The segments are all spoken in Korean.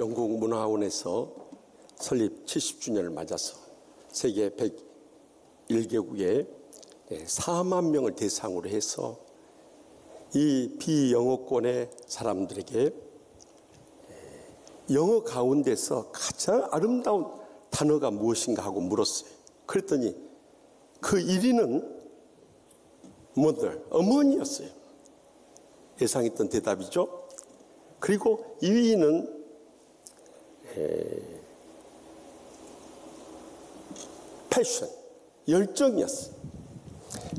영국 문화원에서 설립 70주년을 맞아서 세계 101개국에 4만 명을 대상으로 해서 이 비영어권의 사람들에게 영어 가운데서 가장 아름다운 단어가 무엇인가 하고 물었어요. 그랬더니 그 1위는 mother, 어머니였어요. 예상했던 대답이죠. 그리고 2위는 패션, 열정이었어요.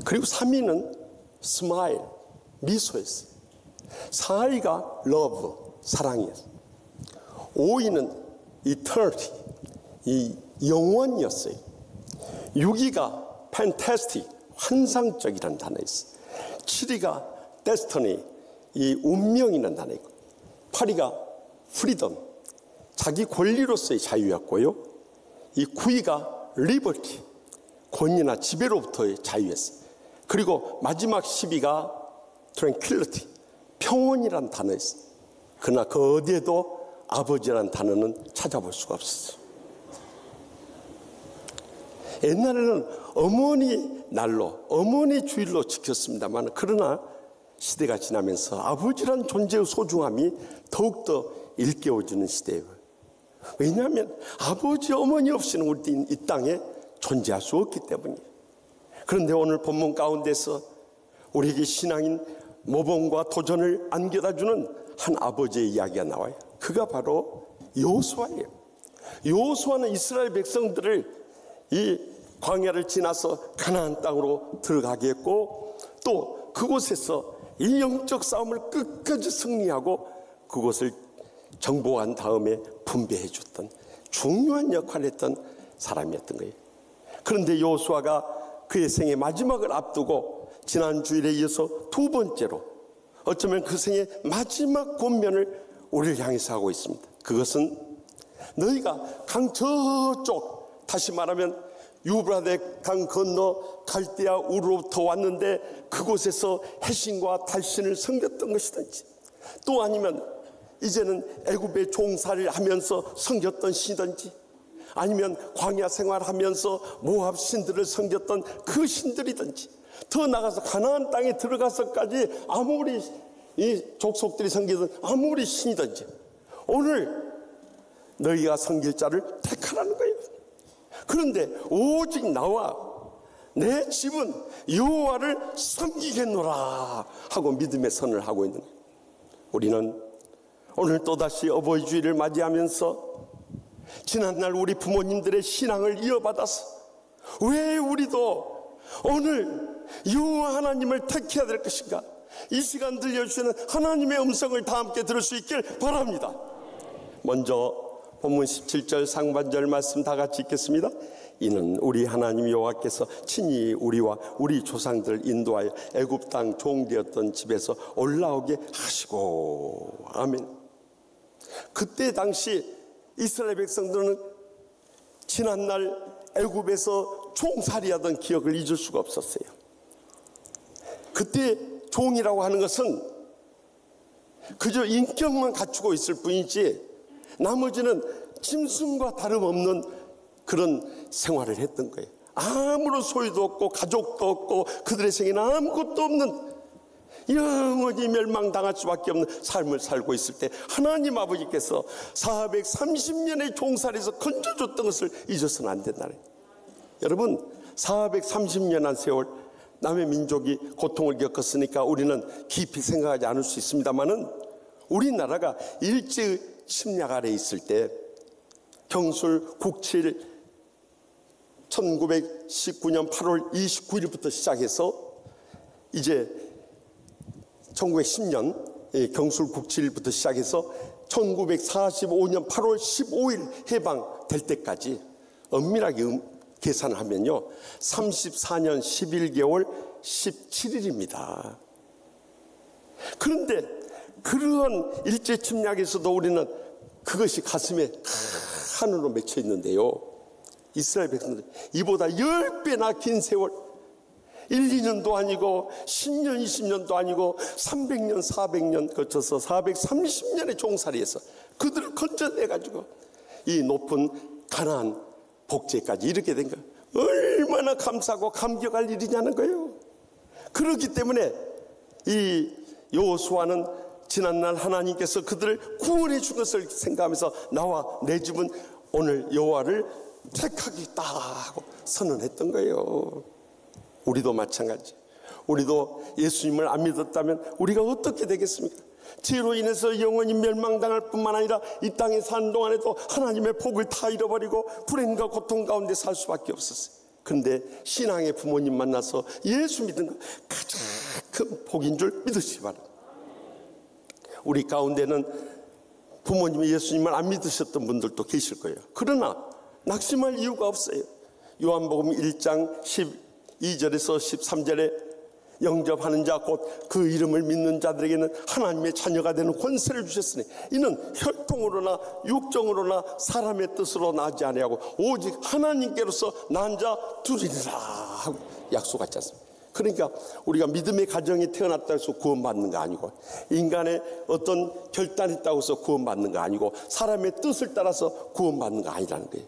그리고 3위는 스마일, 미소였어요. 4위가 러브, 사랑이었어요. 5위는 이터니티, 이 영원이었어요. 6위가 fantastic, 환상적이라는 단어였어요. 7위가 destiny, 이 운명이라는 단어이고, 8위가 freedom, 자기 권리로서의 자유였고요. 이 9위가 liberty, 권리나 지배로부터의 자유였어요. 그리고 마지막 10위가 tranquility, 평온이라는 단어였어요. 그러나 그 어디에도 아버지라는 단어는 찾아볼 수가 없었어요. 옛날에는 어머니 날로, 어머니 주일로 지켰습니다만, 그러나 시대가 지나면서 아버지란 존재의 소중함이 더욱더 일깨워지는 시대예요. 왜냐하면 아버지, 어머니 없이는 우리 이 땅에 존재할 수 없기 때문이에요. 그런데 오늘 본문 가운데서 우리에게 신앙인 모범과 도전을 안겨다주는 한 아버지의 이야기가 나와요. 그가 바로 여호수아예요. 여호수아는 이스라엘 백성들을 이 광야를 지나서 가나안 땅으로 들어가게 했고, 또 그곳에서 이 영적 싸움을 끝까지 승리하고 그곳을 정복한 다음에 분배해 줬던 중요한 역할을 했던 사람이었던 거예요. 그런데 여호수아가 그의 생의 마지막을 앞두고 지난 주일에 이어서 두 번째로, 어쩌면 그 생의 마지막 권면을 우리를 향해서 하고 있습니다. 그것은 너희가 강 저쪽, 다시 말하면 유브라데 강 건너 갈대아 우르로부터 왔는데 그곳에서 해신과 달신을 섬겼던 것이든지, 또 아니면 이제는 애굽의 종살이를 하면서 섬겼던 신이든지, 아니면 광야 생활하면서 모압 신들을 섬겼던 그 신들이든지, 더 나가서 가나안 땅에 들어가서까지 아무리 이 족속들이 섬기던 아무리 신이든지, 오늘 너희가 섬길 자를 택하라는 거예요. 그런데 오직 나와 내 집은 여호와를 섬기겠노라 하고 믿음의 선을 하고 있는 거예요. 우리는 오늘 또다시 어버이 주일을 맞이하면서 지난날 우리 부모님들의 신앙을 이어받아서 왜 우리도 오늘 여호와 하나님을 택해야 될 것인가, 이 시간 들려주시는 하나님의 음성을 다 함께 들을 수 있길 바랍니다. 먼저 본문 17절 상반절 말씀 다 같이 읽겠습니다. 이는 우리 하나님 여호와께서 친히 우리와 우리 조상들 인도하여 애굽 땅 종되었던 집에서 올라오게 하시고. 아멘. 그때 당시 이스라엘 백성들은 지난날 애굽에서 종살이하던 기억을 잊을 수가 없었어요. 그때 종이라고 하는 것은 그저 인격만 갖추고 있을 뿐이지 나머지는 짐승과 다름없는 그런 생활을 했던 거예요. 아무런 소유도 없고 가족도 없고 그들의 생에는 아무것도 없는, 영원히 멸망당할 수밖에 없는 삶을 살고 있을 때 하나님 아버지께서 430년의 종살이에서 건져줬던 것을 잊어서는 안 된다는 거예요. 여러분, 430년한 세월 남의 민족이 고통을 겪었으니까 우리는 깊이 생각하지 않을 수 있습니다만은, 우리나라가 일제 침략 아래 있을 때 경술 국칠 1919년 8월 29일부터 시작해서 이제 1910년 경술 국칠부터 시작해서 1945년 8월 15일 해방될 때까지 엄밀하게 계산을 하면요 34년 11개월 17일입니다. 그런데 그러한 일제 침략에서도 우리는 그것이 가슴에 한으로 맺혀 있는데요, 이스라엘 백성들 이보다 10배나 긴 세월, 1, 2년도 아니고 10년, 20년도 아니고 300년, 400년 거쳐서 430년의 종살이에서 그들을 건져내가지고 이 높은 가나안 복지까지 이르게 된 거예요. 얼마나 감사하고 감격할 일이냐는 거예요. 그렇기 때문에 이 여호수아는 지난날 하나님께서 그들을 구원해 준 것을 생각하면서 나와 내 집은 오늘 여호와를 택하겠다 하고 선언했던 거예요. 우리도 마찬가지. 우리도 예수님을 안 믿었다면 우리가 어떻게 되겠습니까? 죄로 인해서 영원히 멸망당할 뿐만 아니라 이 땅에 사는 동안에도 하나님의 복을 다 잃어버리고 불행과 고통 가운데 살 수밖에 없었어요. 그런데 신앙의 부모님 만나서 예수 믿은 것 가장 큰 복인 줄 믿으시기 바랍니다. 우리 가운데는 부모님이 예수님을 안 믿으셨던 분들도 계실 거예요. 그러나 낙심할 이유가 없어요. 요한복음 1장 12절에서 13절에 영접하는 자 곧 그 이름을 믿는 자들에게는 하나님의 자녀가 되는 권세를 주셨으니 이는 혈통으로나 육정으로나 사람의 뜻으로 나지 아니하고 오직 하나님께로서 난 자 둘이니라 하고 약속하지 않습니까? 그러니까 우리가 믿음의 가정이 태어났다고 해서 구원받는 거 아니고, 인간의 어떤 결단이 있다고 해서 구원받는 거 아니고, 사람의 뜻을 따라서 구원받는 거 아니라는 거예요.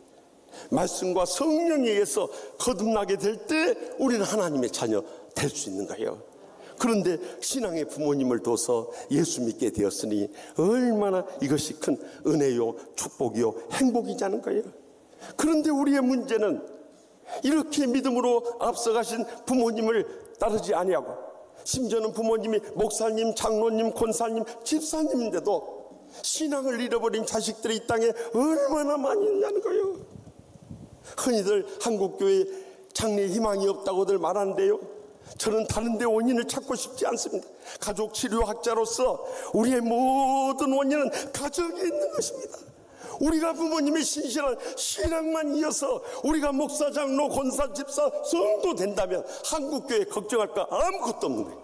말씀과 성령에 의해서 거듭나게 될 때 우리는 하나님의 자녀 될 수 있는 거예요. 그런데 신앙의 부모님을 둬서 예수 믿게 되었으니 얼마나 이것이 큰 은혜요 축복이요 행복이자는 거예요. 그런데 우리의 문제는 이렇게 믿음으로 앞서가신 부모님을 따르지 아니하고, 심지어는 부모님이 목사님, 장로님, 권사님, 집사님인데도 신앙을 잃어버린 자식들이 이 땅에 얼마나 많이 있냐는 거예요. 흔히들 한국교회 장래에 희망이 없다고들 말하는데요, 저는 다른 데 원인을 찾고 싶지 않습니다. 가족치료학자로서 우리의 모든 원인은 가정에 있는 것입니다. 우리가 부모님의 신실한 신앙만 이어서 우리가 목사, 장로, 권사, 집사, 성도 된다면 한국교회 걱정할 거 아무것도 없는 거예요.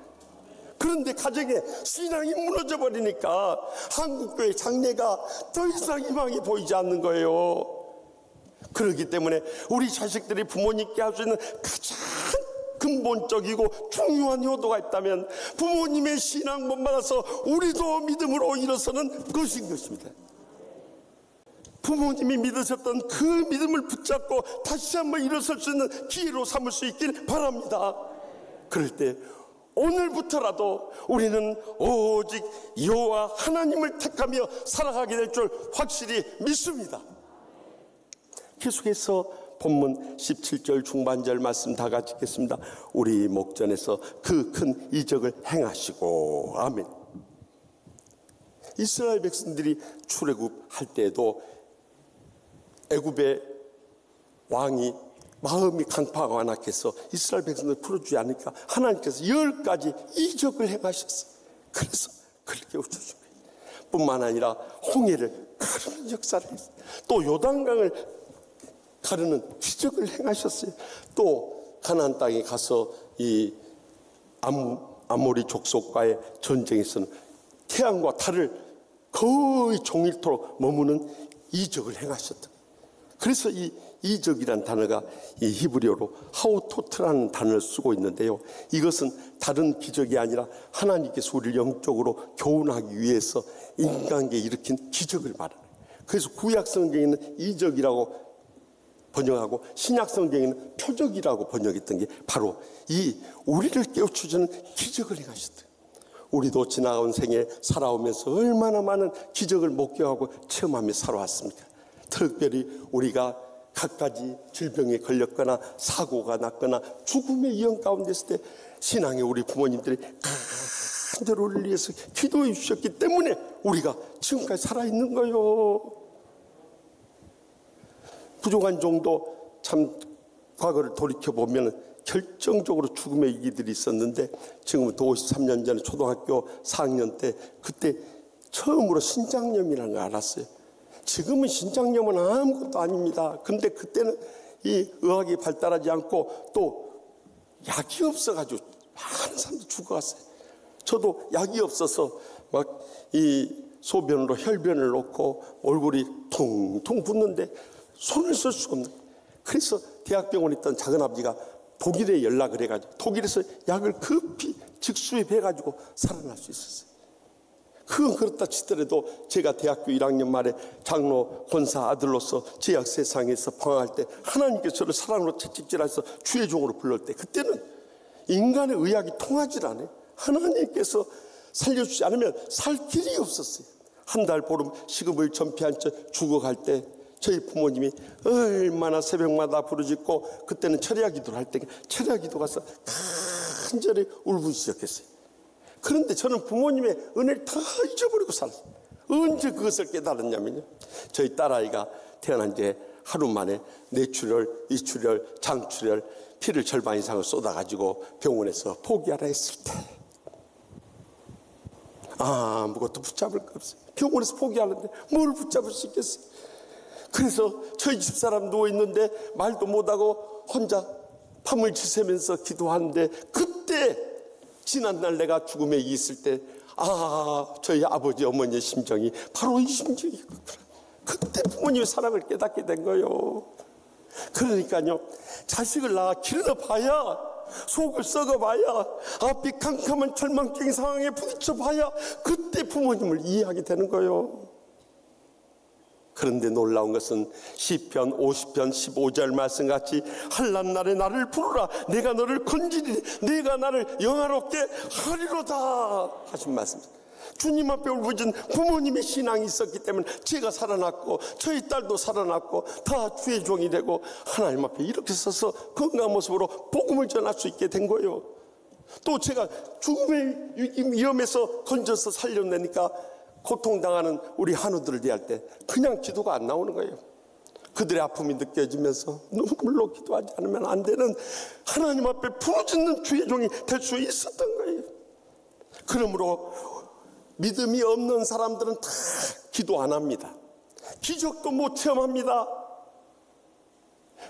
그런데 가정에 신앙이 무너져 버리니까 한국교회 장래가 더 이상 희망이 보이지 않는 거예요. 그렇기 때문에 우리 자식들이 부모님께 할 수 있는 가장 근본적이고 중요한 효도가 있다면 부모님의 신앙 본받아서 우리도 믿음으로 일어서는 것인 것입니다. 부모님이 믿으셨던 그 믿음을 붙잡고 다시 한번 일어설 수 있는 기회로 삼을 수 있길 바랍니다. 그럴 때 오늘부터라도 우리는 오직 여호와 하나님을 택하며 살아가게 될 줄 확실히 믿습니다. 계속해서 본문 17절 중반절 말씀 다 같이 읽겠습니다. 우리 목전에서 그 큰 이적을 행하시고. 아멘. 이스라엘 백성들이 출애굽할 때에도 애굽의 왕이 마음이 강팍하고 안악해서 이스라엘 백성들 풀어주지 않으니까 하나님께서 10가지 이적을 행하셨어요. 그래서 그렇게 웃어준 거예요. 뿐만 아니라 홍해를 가르는 역사를 했어요. 또 요단강을 가르는 기적을 행하셨어요. 또 가나안 땅에 가서 이 아모리 족속과의 전쟁에서는 태양과 달을 거의 종일토록 머무는 이적을 행하셨다. 그래서 이 이적이란 단어가 이 히브리어로 하오토트라는 단어를 쓰고 있는데요, 이것은 다른 기적이 아니라 하나님께서 우리를 영적으로 교훈하기 위해서 인간에게 일으킨 기적을 말하는 거예요. 그래서 구약 성경에는 이적이라고 번역하고 신약 성경에는 표적이라고 번역했던 게 바로 이 우리를 깨우쳐주는 기적을 행하셨다. 우리도 지나온 생에 살아오면서 얼마나 많은 기적을 목격하고 체험하며 살아왔습니까? 특별히 우리가 갖가지 질병에 걸렸거나 사고가 났거나 죽음의 위험 가운데 있을 때 신앙의 우리 부모님들이 간절히 우리를 위해서 기도해 주셨기 때문에 우리가 지금까지 살아있는 거예요. 부족한 정도 참 과거를 돌이켜보면 결정적으로 죽음의 위기들이 있었는데, 지금부터 53년 전에 초등학교 4학년 때 그때 처음으로 신장염이라는 걸 알았어요. 지금은 신장염은 아무것도 아닙니다. 근데 그때는 이 의학이 발달하지 않고 또 약이 없어가지고 많은 사람들이 죽어갔어요. 저도 약이 없어서 막 이 소변으로 혈변을 놓고 얼굴이 퉁퉁 붓는데 손을 쓸 수가 없는 거예요. 그래서 대학병원에 있던 작은아버지가 독일에 연락을 해가지고 독일에서 약을 급히 즉수입해가지고 살아날 수 있었어요. 그건 그렇다 치더라도 제가 대학교 1학년 말에 장로 권사 아들로서 제약 세상에서 방황할 때 하나님께서 저를 사랑으로 채찍질해서 주의 종으로 불렀을 때, 그때는 인간의 의학이 통하질 않아요. 하나님께서 살려주지 않으면 살 길이 없었어요. 한 달 보름 시급을 전폐한 채 죽어갈 때 저희 부모님이 얼마나 새벽마다 부르짖고, 그때는 철야 기도를 할 때 철야 기도 가서 간절히 울기 시작했어요. 그런데 저는 부모님의 은혜를 다 잊어버리고 살았어요. 언제 그것을 깨달았냐면요, 저희 딸아이가 태어난 지 하루 만에 뇌출혈, 이출혈, 장출혈, 피를 절반 이상을 쏟아가지고 병원에서 포기하라 했을 때 아무것도 붙잡을 거 없어요. 병원에서 포기하는데 뭘 붙잡을 수 있겠어요. 그래서 저희 집사람 누워있는데 말도 못하고 혼자 밤을 지새면서 기도하는데, 그때 지난날 내가 죽음에 있을 때 저희 아버지 어머니의 심정이 바로 이 심정이구나. 그때 부모님의 사랑을 깨닫게 된 거예요. 그러니까요, 자식을 낳아 길러봐야, 속을 썩어봐야, 앞이 캄캄한 절망적인 상황에 부딪혀봐야 그때 부모님을 이해하게 되는 거예요. 그런데 놀라운 것은 시편 50편 15절 말씀같이 한란날에 나를 부르라, 내가 너를 건지리니 내가 나를 영화롭게 하리로다 하신 말씀. 주님 앞에 울부짖은 부모님의 신앙이 있었기 때문에 제가 살아났고 저희 딸도 살아났고 다 주의 종이 되고 하나님 앞에 이렇게 서서 건강한 모습으로 복음을 전할 수 있게 된 거예요. 또 제가 죽음의 위험에서 건져서 살려내니까 고통당하는 우리 한우들을 대할 때 그냥 기도가 안 나오는 거예요. 그들의 아픔이 느껴지면서 눈물로 기도하지 않으면 안 되는 하나님 앞에 부르짖는 주의 종이 될 수 있었던 거예요. 그러므로 믿음이 없는 사람들은 다 기도 안 합니다. 기적도 못 체험합니다.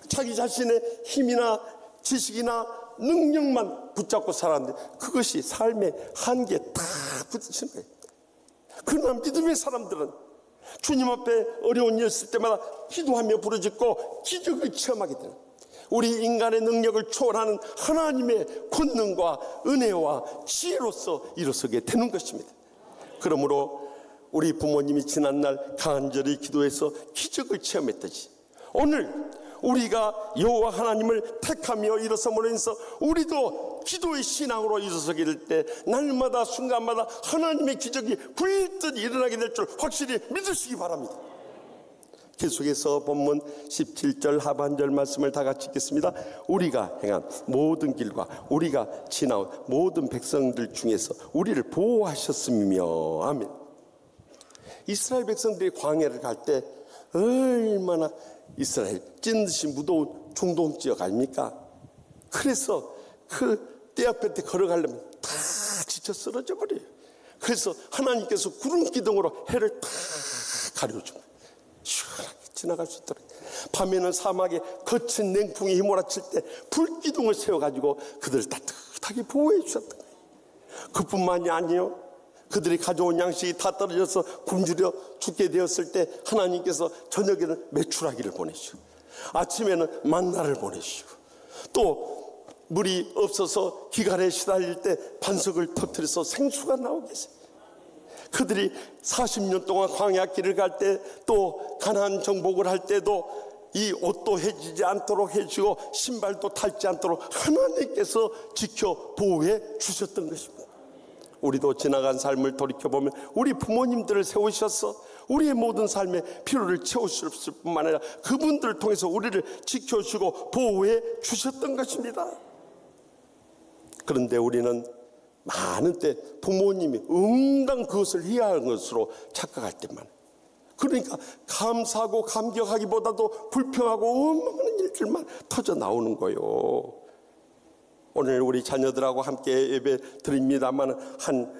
자기 자신의 힘이나 지식이나 능력만 붙잡고 살았는데 그것이 삶의 한계에 다 부딪히는 거예요. 그러나 믿음의 사람들은 주님 앞에 어려운 일 있을 때마다 기도하며 부르짖고 기적을 체험하게 되는, 우리 인간의 능력을 초월하는 하나님의 권능과 은혜와 지혜로서 일어서게 되는 것입니다. 그러므로 우리 부모님이 지난날 간절히 기도해서 기적을 체험했듯이 오늘 우리가 여호와 하나님을 택하며 일어섬으로 인해서 우리도 기도의 신앙으로 일어서게 될 때 날마다 순간마다 하나님의 기적이 불듯 일어나게 될 줄 확실히 믿으시기 바랍니다. 계속해서 본문 17절 하반절 말씀을 다 같이 읽겠습니다. 우리가 행한 모든 길과 우리가 지나온 모든 백성들 중에서 우리를 보호하셨음이며. 아멘. 이스라엘 백성들이 광야를 갈 때 얼마나 이스라엘 찐 듯이 무더운 중동 지역 아닙니까? 그래서 그 때 앞에 걸어가려면 다 지쳐 쓰러져 버려요. 그래서 하나님께서 구름 기둥으로 해를 다 가려줍니다. 시원하게 지나갈 수 있도록. 밤에는 사막에 거친 냉풍이 휘몰아칠 때 불기둥을 세워가지고 그들을 따뜻하게 보호해 주셨던 거예요. 그뿐만이 아니에요. 그들이 가져온 양식이 다 떨어져서 굶주려 죽게 되었을 때 하나님께서 저녁에는 메추라기를 보내시고 아침에는 만나를 보내시고 또 물이 없어서 기갈에 시달릴 때 반석을 터뜨려서 생수가 나오게 했어요. 그들이 40년 동안 광야 길을 갈 때 또 가나안 정복을 할 때도 이 옷도 해지지 않도록 해주고 신발도 닳지 않도록 하나님께서 지켜 보호해 주셨던 것입니다. 우리도 지나간 삶을 돌이켜보면 우리 부모님들을 세우셔서 우리의 모든 삶의 필요를 채우셨을 뿐만 아니라 그분들을 통해서 우리를 지켜주고 보호해 주셨던 것입니다. 그런데 우리는 많은 때 부모님이 응당 그것을 해야하는 것으로 착각할 때만, 그러니까 감사하고 감격하기보다도 불평하고 원망하는 일들만 터져 나오는 거예요. 오늘 우리 자녀들하고 함께 예배 드립니다만 한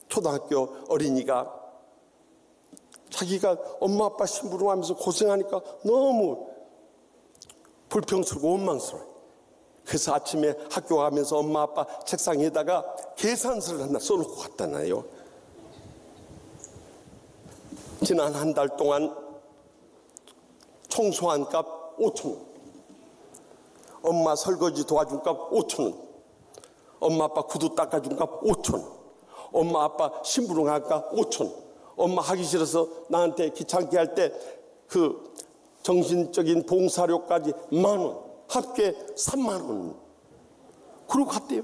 초등학교 어린이가 자기가 엄마 아빠 심부름하면서 고생하니까 너무 불평스럽고 원망스러워요. 그래서 아침에 학교 가면서 엄마 아빠 책상에다가 계산서를 하나 써놓고 갔다나요. 지난 한 달 동안 청소한 값 5,000원, 엄마 설거지 도와준 값 5,000원, 엄마 아빠 구두 닦아준 값 5,000원, 엄마 아빠 심부름 할까 5천. 엄마 하기 싫어서 나한테 귀찮게 할 때 그 정신적인 봉사료까지 10,000원, 합계 30,000원. 그러고 갔대요.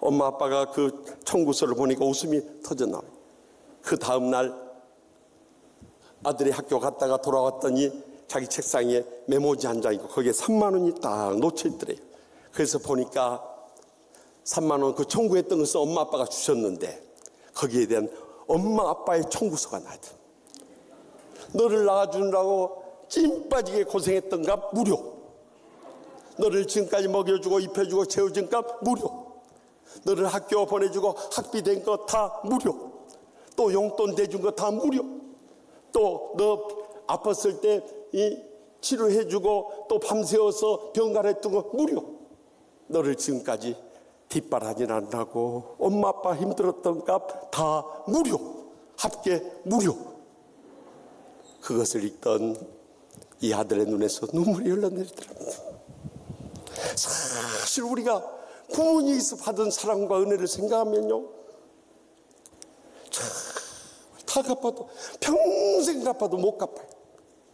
엄마 아빠가 그 청구서를 보니까 웃음이 터져나와요. 그 다음날 아들이 학교 갔다가 돌아왔더니 자기 책상에 메모지 한 장 있고 거기에 30,000원이 딱 놓쳐있더래요. 그래서 보니까 30,000원 그 청구했던 것은 엄마 아빠가 주셨는데 거기에 대한 엄마 아빠의 청구서가 나왔대. 너를 낳아주느라고 찐 빠지게 고생했던 값 무료. 너를 지금까지 먹여주고 입혀주고 재워준 값 무료. 너를 학교 보내주고 학비 된 거 다 무료. 또 용돈 대준 거 다 무료. 또 너 아팠을 때 이 치료해주고 또 밤새워서 병 가랬던 거 무료. 너를 지금까지 뒷바라지 않으라고 엄마 아빠 힘들었던 값 다 무료. 합계 무료. 그것을 읽던 이 아들의 눈에서 눈물이 흘러내리더랍니다. 사실 우리가 부모님에서 받은 사랑과 은혜를 생각하면요, 다 갚아도 평생 갚아도 못 갚아요.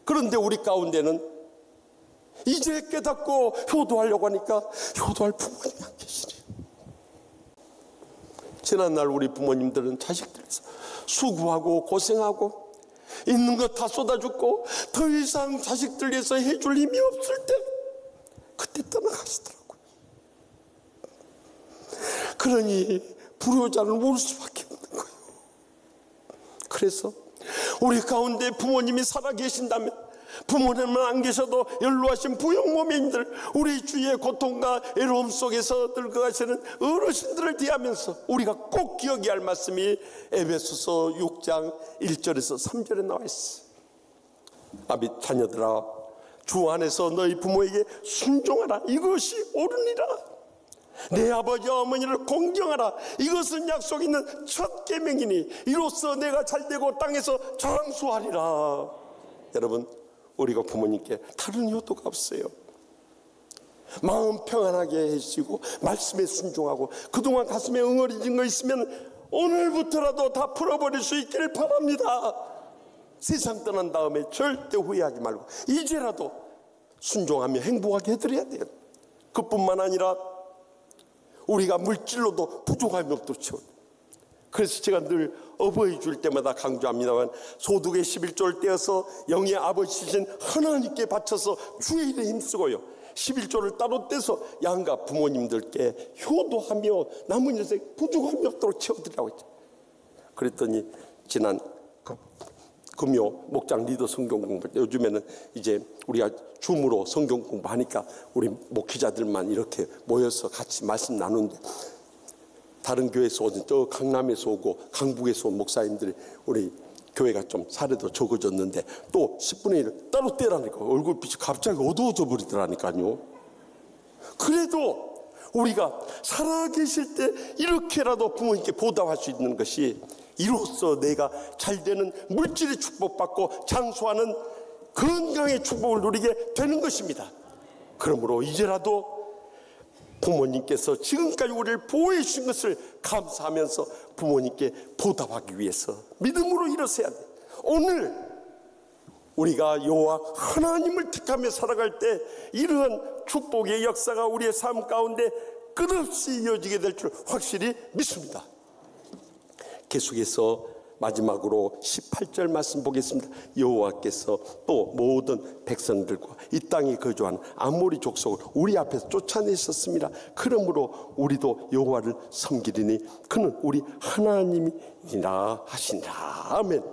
그런데 우리 가운데는 이제 깨닫고 효도하려고 하니까 효도할 부모님이 안 계시네요. 지난날 우리 부모님들은 자식들에서 수고하고 고생하고 있는 거 다 쏟아줬고 더 이상 자식들 위해서 해줄 힘이 없을 때 그때 떠나가시더라고요. 그러니 불효자는 올 수밖에 없는 거예요. 그래서 우리 가운데 부모님이 살아계신다면, 부모님은 안 계셔도 연로하신 부형모민들, 우리 주위의 고통과 애로움 속에서 늙어가시는 어르신들을 대하면서 우리가 꼭 기억해야 할 말씀이 에베소서 6장 1절에서 3절에 나와 있어요. 아비 자녀들아, 주 안에서 너희 부모에게 순종하라. 이것이 옳으니라. 내 아버지와 어머니를 공경하라. 이것은 약속 있는 첫 계명이니 이로써 내가 잘되고 땅에서 장수하리라. 여러분, 우리가 부모님께 다른 효도가 없어요. 마음 평안하게 해주시고 말씀에 순종하고 그동안 가슴에 응어리진 거 있으면 오늘부터라도 다 풀어버릴 수 있기를 바랍니다. 세상 떠난 다음에 절대 후회하지 말고 이제라도 순종하며 행복하게 해드려야 돼요. 그뿐만 아니라 우리가 물질로도 부족함이 없도록 채워요. 그래서 제가 늘 어버이 줄 때마다 강조합니다만, 소득의 11조를 떼어서 영의 아버지신 하나님께 바쳐서 주의 일에 힘쓰고요, 11조를 따로 떼서 양가 부모님들께 효도하며 남은 인생 부족함이 없도록 채워드리라고 했죠. 그랬더니 지난 금요 목장 리더 성경 공부, 요즘에는 이제 우리가 줌으로 성경 공부하니까 우리 목회자들만 이렇게 모여서 같이 말씀 나누는데, 다른 교회에서 오든 저 강남에서 오고 강북에서 온 목사님들이 우리 교회가 좀 사례도 적어졌는데 또 10분의 1을 따로 떼라니까 얼굴빛이 갑자기 어두워져 버리더라니까요. 그래도 우리가 살아계실 때 이렇게라도 부모님께 보답할 수 있는 것이, 이로써 내가 잘되는 물질의 축복받고 장수하는 건강의 축복을 누리게 되는 것입니다. 그러므로 이제라도 부모님께서 지금까지 우리를 보호해 주신 것을 감사하면서 부모님께 보답하기 위해서 믿음으로 일어서야 돼. 오늘 우리가 여호와 하나님을 택하며 살아갈 때 이러한 축복의 역사가 우리의 삶 가운데 끝없이 이어지게 될 줄 확실히 믿습니다. 계속해서 마지막으로 18절 말씀 보겠습니다. 여호와께서 또 모든 백성들과 이 땅에 거주하는 아모리 족속을 우리 앞에서 쫓아내셨습니다. 그러므로 우리도 여호와를 섬기리니 그는 우리 하나님이라 하시니라. 아멘.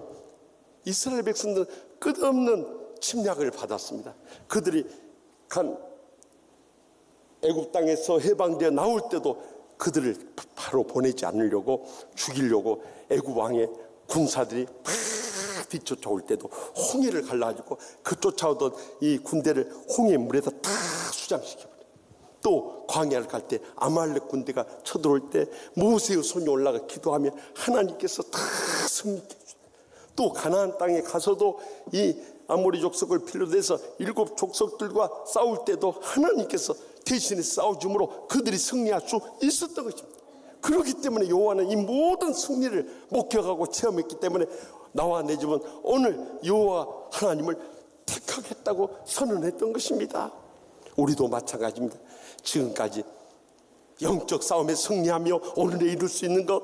이스라엘 백성들은 끝없는 침략을 받았습니다. 그들이 간 애굽 땅에서 해방되어 나올 때도 그들을 바로 보내지 않으려고, 죽이려고 애굽 왕의 군사들이 막 뒤쫓아올 때도 홍해를 갈라가지고 그 쫓아오던 이 군대를 홍해 물에다 다 수장시켜버려요. 또 광야를 갈 때 아말렉 군대가 쳐들어올 때 모세의 손이 올라가 기도하면 하나님께서 다 승리해 주셔요. 또 가나안 땅에 가서도 이 아모리 족속을 필요로 해서 7 족속들과 싸울 때도 하나님께서 대신에 싸워줌으로 그들이 승리할 수 있었던 것입니다. 그렇기 때문에 여호와는 이 모든 승리를 목격하고 체험했기 때문에 나와 내 집은 오늘 여호와 하나님을 택하겠다고 선언했던 것입니다. 우리도 마찬가지입니다. 지금까지 영적 싸움에 승리하며 오늘에 이룰 수 있는 것,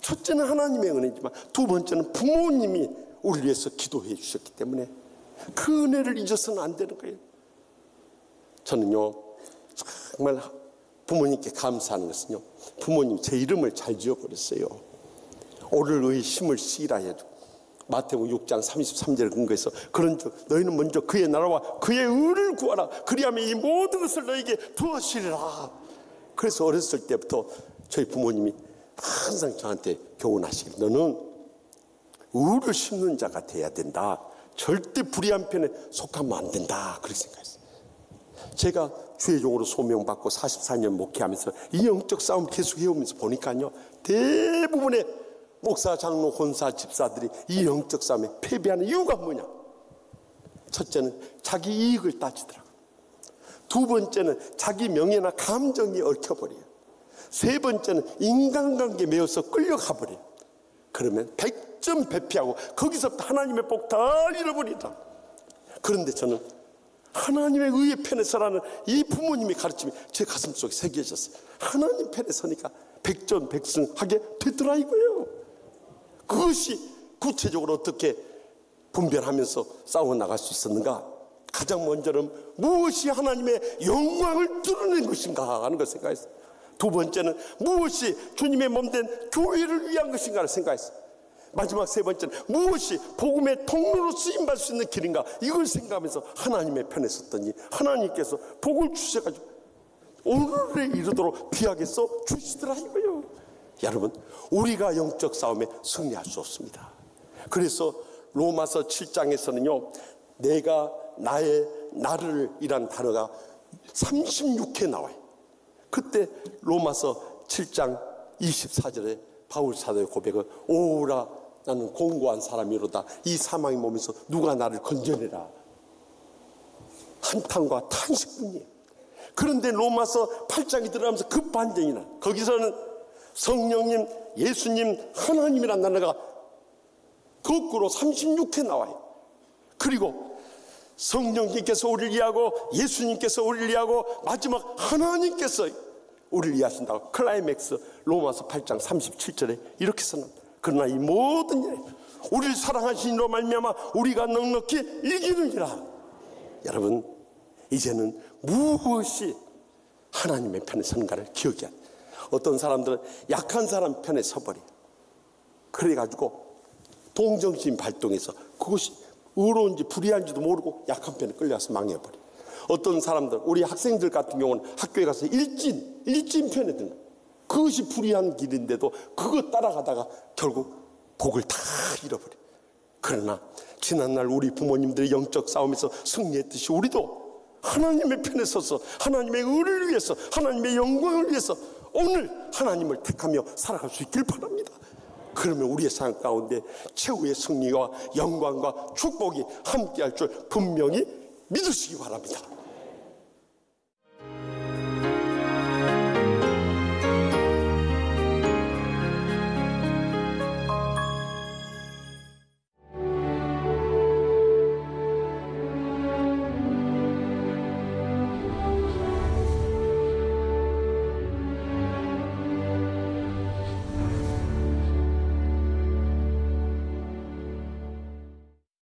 첫째는 하나님의 은혜지만 두 번째는 부모님이 우리를 위해서 기도해 주셨기 때문에 그 은혜를 잊어서는 안 되는 거예요. 저는요 정말 부모님께 감사하는 것은요, 부모님 제 이름을 잘 지어버렸어요. 오를 의의 힘을 쓰이라 해도 마태복음 6장 33절을 근거해서 그런즉 너희는 먼저 그의 나라와 그의 의를 구하라. 그리하면 이 모든 것을 너에게 부어주리라. 그래서 어렸을 때부터 저희 부모님이 항상 저한테 교훈하시길, 너는 의를 심는 자가 돼야 된다. 절대 불의한 편에 속하면 안 된다. 그렇게 생각했어요. 제가 주의 종으로 소명받고 44년 목회하면서 이 영적 싸움 계속 해오면서 보니까요, 대부분의 목사, 장로, 권사, 집사들이 이 영적 싸움에 패배하는 이유가 뭐냐? 첫째는 자기 이익을 따지더라고요. 두 번째는 자기 명예나 감정이 얽혀버려요. 세 번째는 인간관계에 매여서 끌려가버려요. 그러면 100점 배피하고 거기서부터 하나님의 복 다 잃어버리다. 그런데 저는 하나님의 의의 편에 서라는 이 부모님의 가르침이 제 가슴속에 새겨졌어요. 하나님 편에 서니까 100점 백승하게 되더라 이거예요. 그것이 구체적으로 어떻게 분별하면서 싸워 나갈 수 있었는가? 가장 먼저는 무엇이 하나님의 영광을 드러낸 것인가 하는 것을 생각했어요. 두 번째는 무엇이 주님의 몸된 교회를 위한 것인가를 생각했어요. 마지막 세 번째는 무엇이 복음의 통로로 쓰임받을 수 있는 길인가, 이걸 생각하면서 하나님의 편에 섰더니 하나님께서 복을 주셔가지고 오늘에 이르도록 귀하게 써 주시더라 이거예요. 여러분, 우리가 영적 싸움에 승리할 수 없습니다. 그래서 로마서 7장에서는요 내가 나를 이란 단어가 36회 나와요. 그때 로마서 7장 24절에 바울 사도의 고백은 오라 나는 공고한 사람이로다. 이 사망의 몸에서 누가 나를 건져내라. 한탄과 탄식뿐이에요. 그런데 로마서 8장이 들어가면서 급반전이 나. 거기서는 성령님, 예수님, 하나님이라는 단어가 거꾸로 36회 나와요. 그리고 성령님께서 우리를 이해하고 예수님께서 우리를 이해하고 마지막 하나님께서 우리를 이해하신다고 클라이맥스 로마서 8장 37절에 이렇게 써납니다. 그러나 이 모든 일에 우리를 사랑하신 이로 말미암아 우리가 넉넉히 이기느니라. 여러분, 이제는 무엇이 하나님의 편에 서는가를 기억해야 돼요. 어떤 사람들은 약한 사람 편에 서버려요. 그래가지고 동정심 발동해서 그것이 의로운지 불의한지도 모르고 약한 편에 끌려와서 망해버려요. 어떤 사람들, 우리 학생들 같은 경우는 학교에 가서 일진 편에 드는, 그것이 불의한 길인데도 그거 따라가다가 결국 복을 다 잃어버려요. 그러나 지난날 우리 부모님들의 영적 싸움에서 승리했듯이 우리도 하나님의 편에 서서 하나님의 의를 위해서, 하나님의 영광을 위해서 오늘 하나님을 택하며 살아갈 수 있길 바랍니다. 그러면 우리의 삶 가운데 최후의 승리와 영광과 축복이 함께할 줄 분명히 믿으시기 바랍니다.